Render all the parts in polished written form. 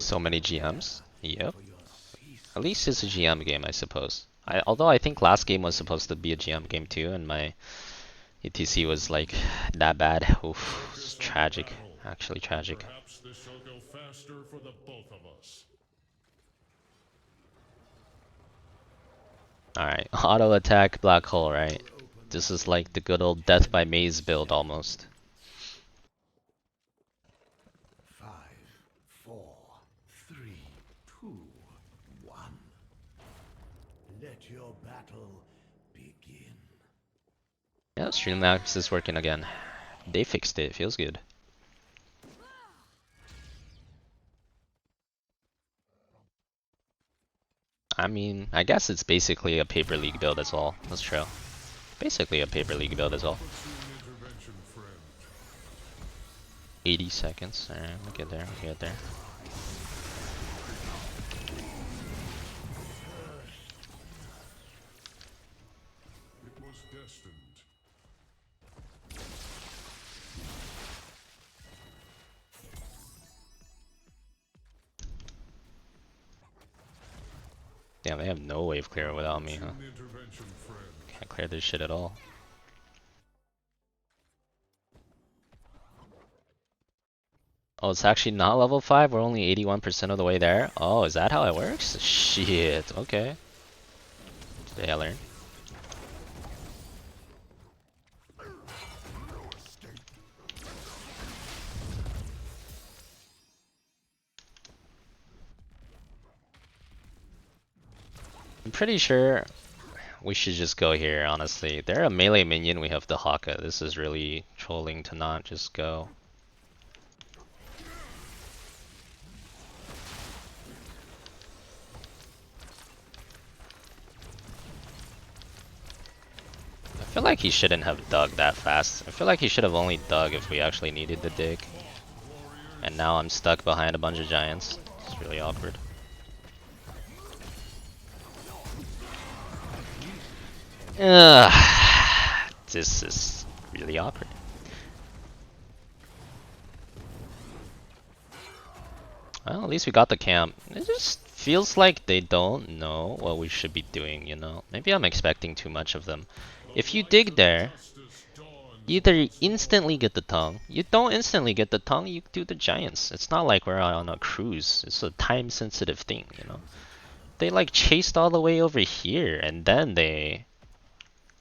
So many GMs. Yep. At least it's a GM game, I suppose. Although I think last game was supposed to be a GM game too, and my ETC was like that bad. Oof, it's tragic. Actually tragic. Alright, auto attack black hole, right? This is like the good old death by maze build almost. 5, 4, 3, 2, 1. Let your battle begin. Yeah, Streamlabs is working again. They fixed it, feels good. I mean, I guess it's basically a paper league build as well. That's true. Basically a paper league build as well. 80 seconds. Alright, we'll get there, we'll get there. Damn, they have no wave clear without me, huh? Can't clear this shit at all. Oh, it's actually not level 5? We're only 81% of the way there? Oh, is that how it works? Shit, okay. Today I learned. I'm pretty sure we should just go here, honestly. They're a melee minion, we have the Haka. This is really trolling to not just go. I feel like he shouldn't have dug that fast. I feel like he should have only dug if we actually needed the dig. And now I'm stuck behind a bunch of giants. It's really awkward. Ugh, this is really awkward. Well, at least we got the camp. It just feels like they don't know what we should be doing, you know? Maybe I'm expecting too much of them. If you dig there, either instantly get the tongue, you don't instantly get the tongue, you do the giants. It's not like we're on a cruise. It's a time-sensitive thing, you know? They like chased all the way over here, and then they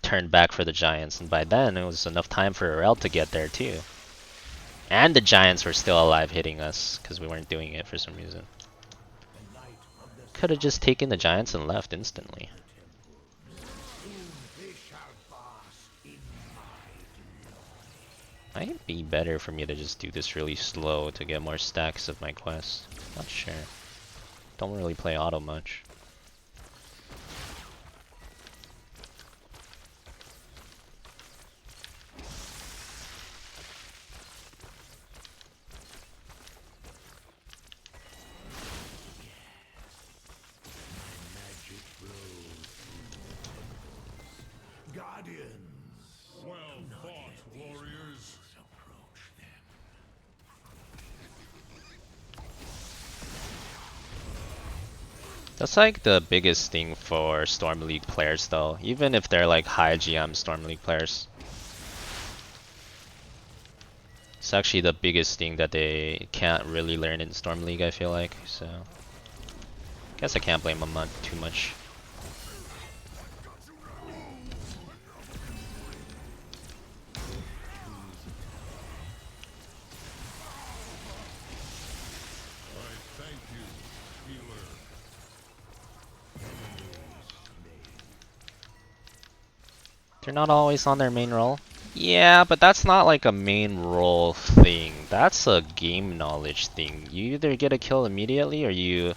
turned back for the giants, and by then it was enough time for Rel to get there too. And the giants were still alive hitting us, because we weren't doing it for some reason. Could have just taken the giants and left instantly. Might be better for me to just do this really slow to get more stacks of my quests. Not sure. Don't really play auto much. That's like the biggest thing for Storm League players though, even if they're like high GM Storm League players. It's actually the biggest thing that they can't really learn in Storm League, I feel like, so guess I can't blame them too much. They're not always on their main role. Yeah, but that's not like a main role thing. That's a game knowledge thing. You either get a kill immediately or you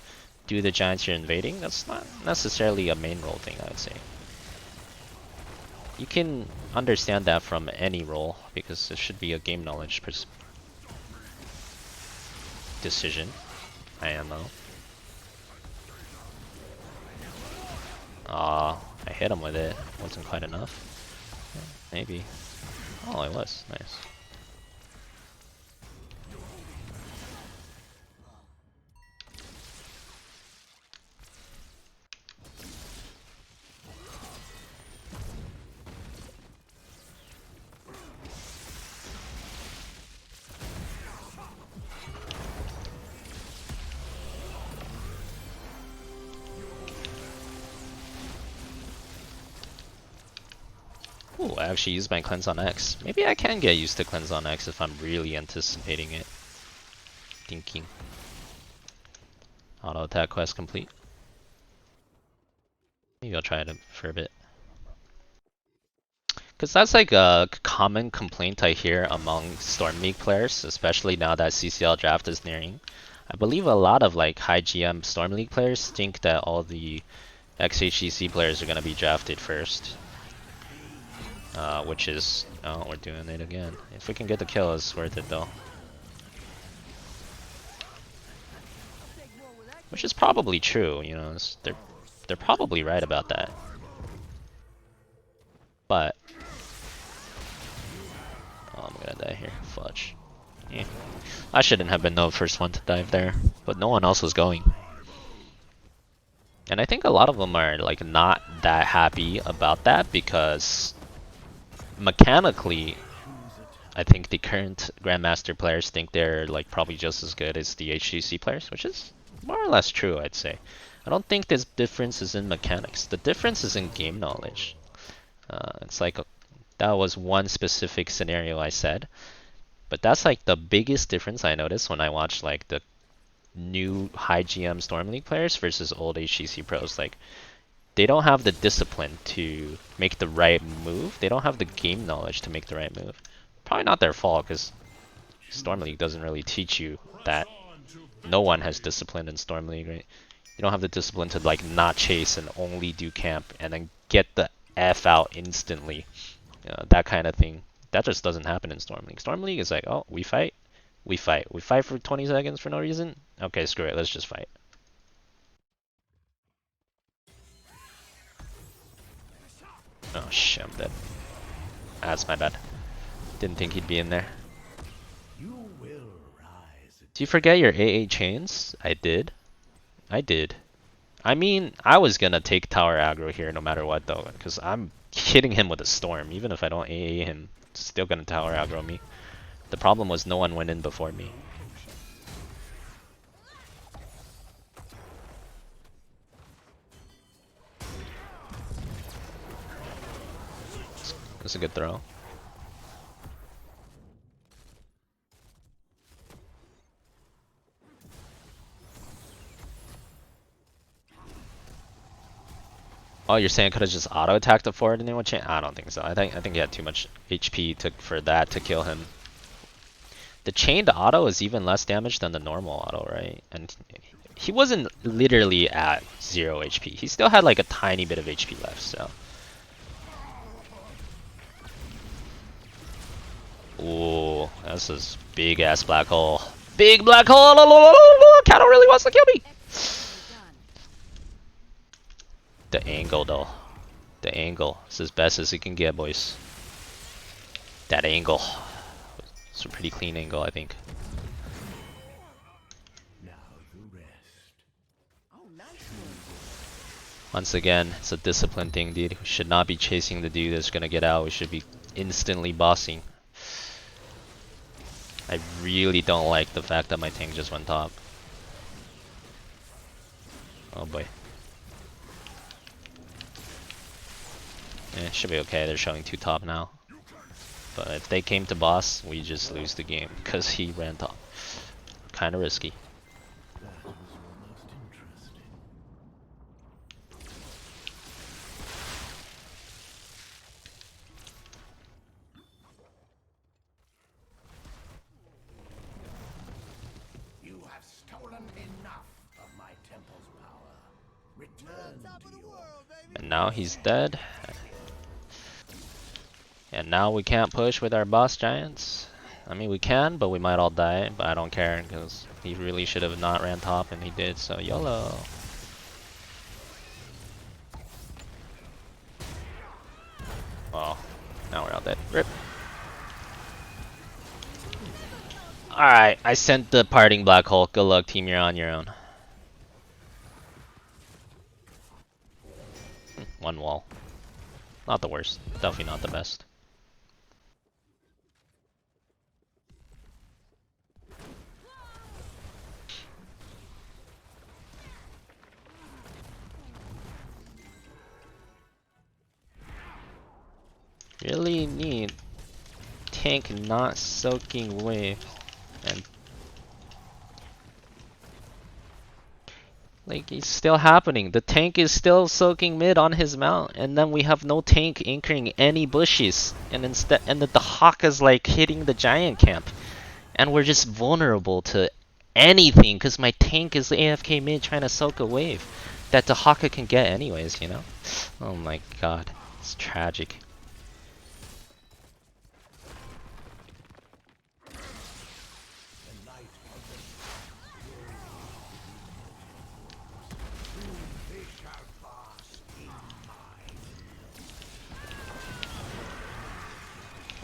do the giants you're invading. That's not necessarily a main role thing, I would say. You can understand that from any role because it should be a game knowledge decision. IMO. Aw, I hit him with it. Wasn't quite enough. Maybe. Oh, it was. Nice. Ooh, I actually used my cleanse on X. Maybe I can get used to cleanse on X if I'm really anticipating it. Thinking. Auto attack quest complete. Maybe I'll try it for a bit. Because that's like a common complaint I hear among Storm League players, especially now that CCL draft is nearing. I believe a lot of like high GM Storm League players think that all the XHCC players are going to be drafted first. Which is, oh, we're doing it again. If we can get the kill, it's worth it though. Which is probably true, you know, they're probably right about that. But, oh, I'm gonna die here, fudge. Yeah. I shouldn't have been the first one to dive there, but no one else was going. And I think a lot of them are like not that happy about that because mechanically, I think the current Grandmaster players think they're like probably just as good as the HGC players, which is more or less true, I'd say. I don't think this difference is in mechanics. The difference is in game knowledge. It's like that was one specific scenario I said, but that's like the biggest difference I noticed when I watched like the new high GM Storm League players versus old HGC pros. Like they don't have the discipline to make the right move. They don't have the game knowledge to make the right move. Probably not their fault because Storm League doesn't really teach you that. No one has discipline in Storm League, right? You don't have the discipline to like not chase and only do camp and then get the F out instantly. That kind of thing. That just doesn't happen in Storm League. Storm League is like, oh, we fight. We fight. We fight for 20 seconds for no reason? Okay, screw it. Let's just fight. Oh shit, I'm dead. That's my bad. Didn't think he'd be in there. Do you forget your AA chains? I did. I did. I mean, I was gonna take tower aggro here no matter what though, because I'm hitting him with a storm. Even if I don't AA him, still gonna tower aggro me. The problem was no one went in before me. That's a good throw. Oh, you're saying I could have just auto attacked the forward and then what chance? I don't think so. I think he had too much HP for that to kill him. The chained auto is even less damage than the normal auto, right? And he wasn't literally at 0 HP. He still had like a tiny bit of HP left, so. Ooh, that's this big ass black hole. Big black hole! Kato really wants to kill me! The angle though. The angle. It's as best as it can get, boys. That angle. It's a pretty clean angle, I think. Once again, it's a discipline thing, dude. We should not be chasing the dude that's gonna get out. We should be instantly bossing. I really don't like the fact that my tank just went top. Oh boy. Should be okay. They're showing 2 top now. But if they came to boss, we just lose the game because he ran top. Kinda risky. You have stolen enough of my temple's power. Return to your... And now he's dead. And now we can't push with our boss giants. I mean, we can, but we might all die. But I don't care because he really should have not ran top, and he did. So YOLO. Oh, now we're all dead. Rip. Alright, I sent the parting black hole. Good luck, team. You're on your own. One wall. Not the worst. Definitely not the best. Really need tank not soaking wave and like it's still happening. The tank is still soaking mid on his mount, and then we have no tank anchoring any bushes, and instead, and the Hawk is like hitting the giant camp, and we're just vulnerable to anything because my tank is AFK mid trying to soak a wave that the Haka can get anyways, you know? Oh my god, it's tragic.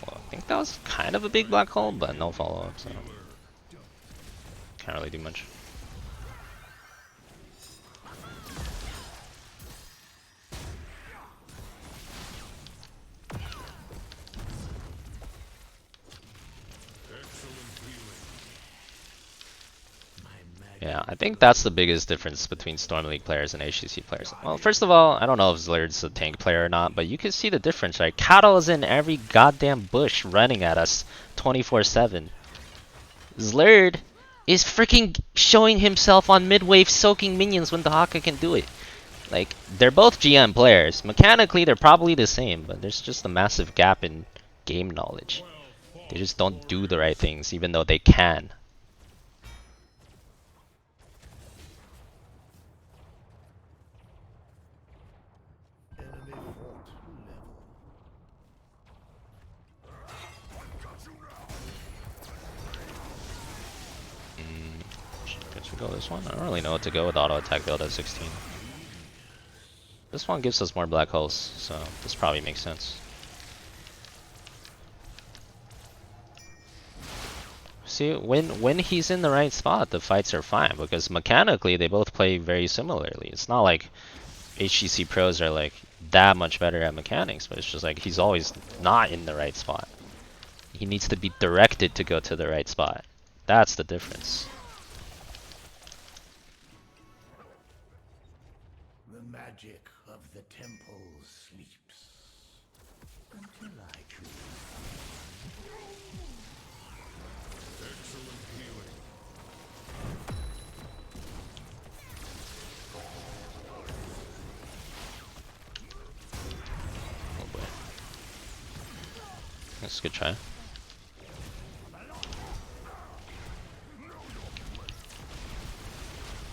Well, I think that was kind of a big black hole, but no follow-up, so can't really do much. Yeah, I think that's the biggest difference between Storm League players and HCC players. Well, first of all, I don't know if Zlerd's a tank player or not, but you can see the difference, right? Cattle is in every goddamn bush running at us 24/7. Zlerd is freaking showing himself on mid-wave soaking minions when the Haka can do it. Like, they're both GM players. Mechanically, they're probably the same, but there's just a massive gap in game knowledge. They just don't do the right things, even though they can. Should we go this one? I don't really know what to go with Autoatk build at 16. This one gives us more black holes, so this probably makes sense. See, when he's in the right spot, the fights are fine, because mechanically they both play very similarly. It's not like HGC pros are like that much better at mechanics, but it's just like he's always not in the right spot. He needs to be directed to go to the right spot. That's the difference. The magic of the temple sleeps until I choose. Excellent healing. Oh boy. That's a good try.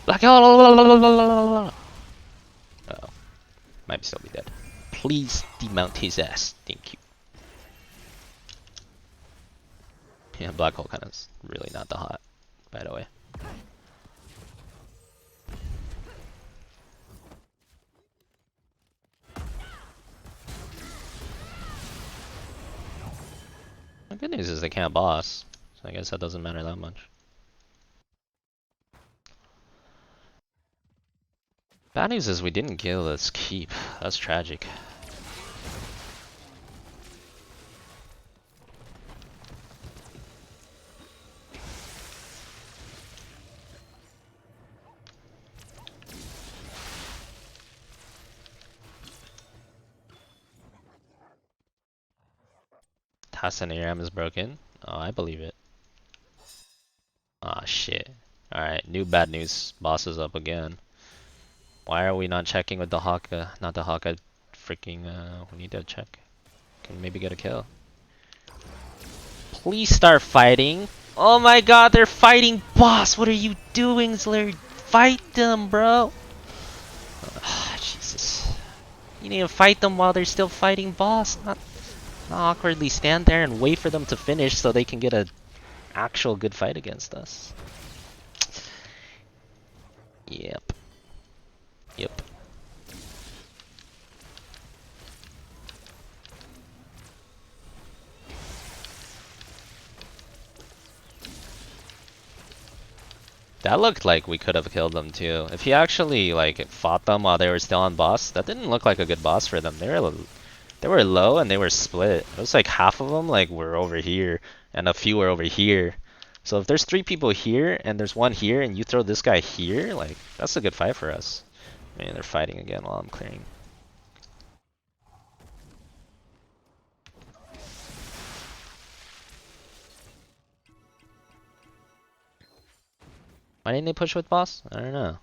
Black hole! Uh-oh. Might still be dead. Please demount his ass. Thank you. Yeah, black hole kind of is really not the hot, by the way. The good news is they can't boss, so I guess that doesn't matter that much. Bad news is we didn't kill this keep. That's tragic. Tassadar is broken. Oh, I believe it. Ah, shit. Alright, new bad news. Boss is up again. Why are we not checking with the Haka? Not the Haka. Freaking, we need to check. Can maybe get a kill. Please start fighting. Oh my god, they're fighting boss. What are you doing, Zlerd? Fight them, bro. Jesus. You need to fight them while they're still fighting boss. Not awkwardly stand there and wait for them to finish so they can get a actual good fight against us. Yep. Yep. That looked like we could have killed them too. If he actually like fought them while they were still on boss, that didn't look like a good boss for them. They were low and they were split. It was like half of them like were over here and a few were over here. So if there's 3 people here and there's 1 here and you throw this guy here, like that's a good fight for us. Man, they're fighting again while I'm clearing. Why didn't they push with boss? I don't know.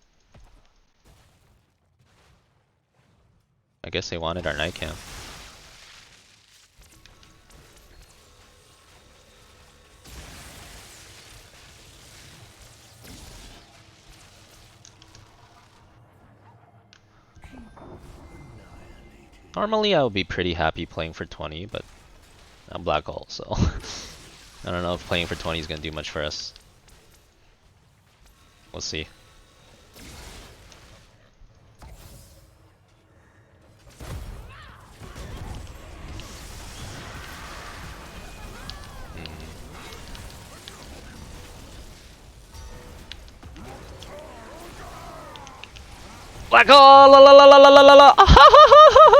I guess they wanted our night camp. Normally I would be pretty happy playing for 20, but I'm black hole, so I don't know if playing for 20 is gonna do much for us. We'll see. Black hole! La la la la la la la la!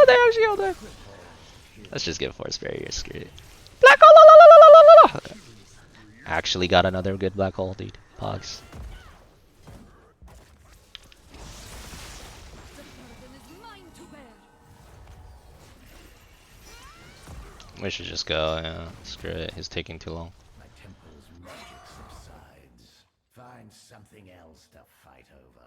There she go there. Let's just get force barrier. Screw it. Black hole! La la la la la la la! Actually got another good black hole, dude. Pogs. We should just go. Yeah, screw it. He's taking too long. My temple's magic subsides. Find something else to fight over.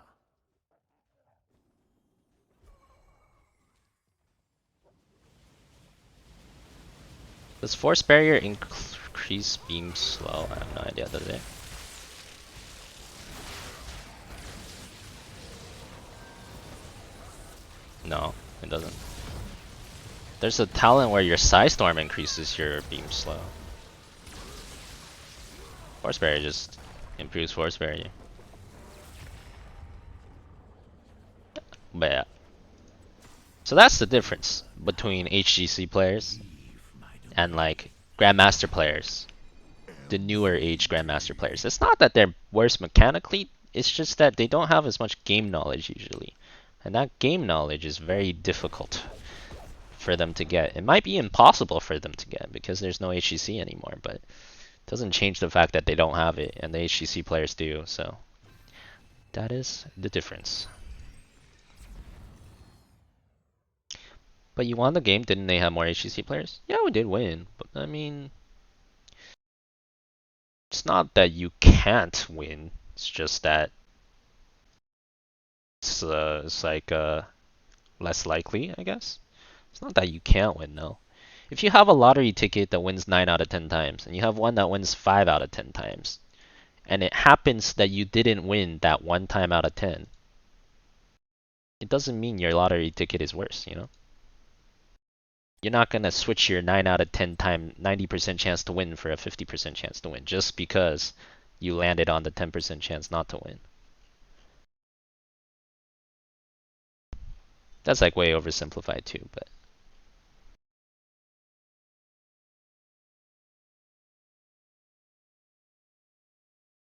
Does force barrier increase beam slow? I have no idea, does it? No, it doesn't. There's a talent where your Psy Storm increases your beam slow. Force barrier just improves force barrier. But yeah. So that's the difference between HGC players and like Grandmaster players. The newer age Grandmaster players. It's not that they're worse mechanically, it's just that they don't have as much game knowledge usually. And that game knowledge is very difficult for them to get. It might be impossible for them to get because there's no HGC anymore, but it doesn't change the fact that they don't have it and the HGC players do, so that is the difference. But you won the game, didn't they have more HGC players? Yeah, we did win, but I mean, it's not that you can't win, it's just that it's like less likely, I guess. It's not that you can't win, no. If you have a lottery ticket that wins 9 out of 10 times, and you have one that wins 5 out of 10 times, and it happens that you didn't win that one time out of 10, it doesn't mean your lottery ticket is worse, you know? You're not gonna switch your 9 out of 10 time 90% chance to win for a 50% chance to win just because you landed on the 10% chance not to win. That's like way oversimplified too, but